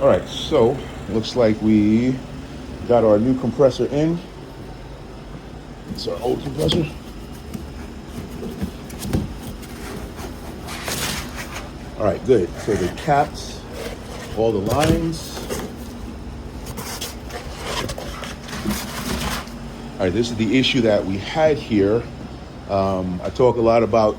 All right, so looks like we got our new compressor in. It's our old compressor. All right, good. So they capped all the lines. All right, this is the issue that we had here. I talk a lot about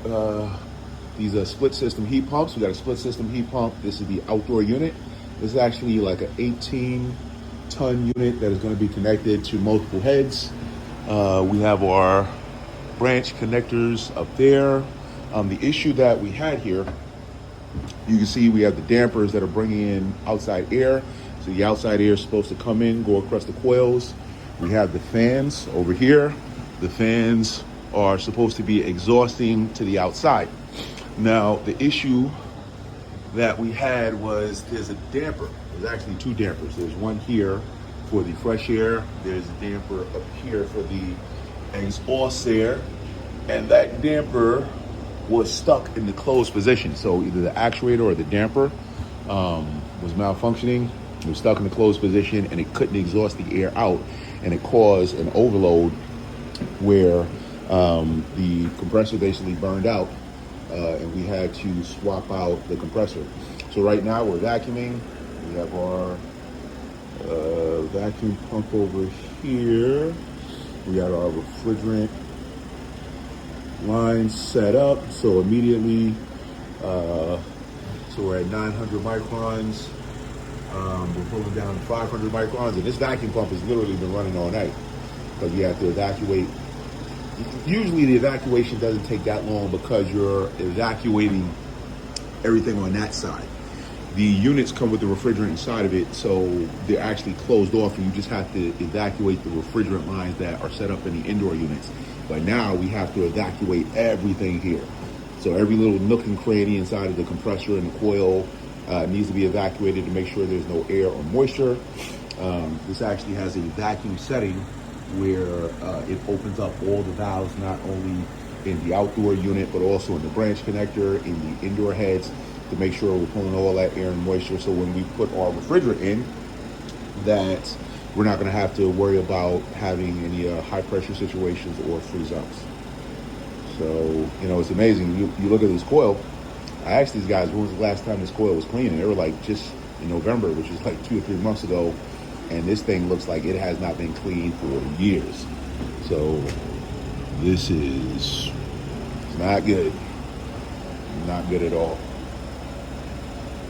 these split system heat pumps. We got a split system heat pump. This is the outdoor unit. This is actually like an 18-ton unit that is going to be connected to multiple heads. We have our branch connectors up there. The issue that we had here, you can see we have the dampers that are bringing in outside air. So the outside air is supposed to come in, go across the coils. We have the fans over here. The fans are supposed to be exhausting to the outside. Now, the issue that we had was there's a damper. There's actually two dampers. There's one here for the fresh air. There's a damper up here for the exhaust air. And that damper was stuck in the closed position. So either the actuator or the damper was malfunctioning. It was stuck in the closed position and it couldn't exhaust the air out. And it caused an overload where the compressor basically burned out and we had to swap out the compressor. So right now we're vacuuming. We have our vacuum pump over here. We got our refrigerant line set up. So immediately, so we're at 900 microns. We're pulling down 500 microns, and this vacuum pump has literally been running all night because you have to evacuate. Usually the evacuation doesn't take that long because you're evacuating everything on that side. The units come with the refrigerant inside of it, so they're actually closed off and you just have to evacuate the refrigerant lines that are set up in the indoor units. But now we have to evacuate everything here. So every little nook and cranny inside of the compressor and the coil needs to be evacuated to make sure there's no air or moisture. This actually has a vacuum setting where it opens up all the valves, not only in the outdoor unit, but also in the branch connector, in the indoor heads, to make sure we're pulling all that air and moisture. So when we put our refrigerant in, that we're not gonna have to worry about having any high pressure situations or freeze ups. So, it's amazing. You look at this coil. I asked these guys, when was the last time this coil was clean? And they were like, just in November, which was like 2 or 3 months ago. And this thing looks like it has not been cleaned for years. So this is not good. Not good at all.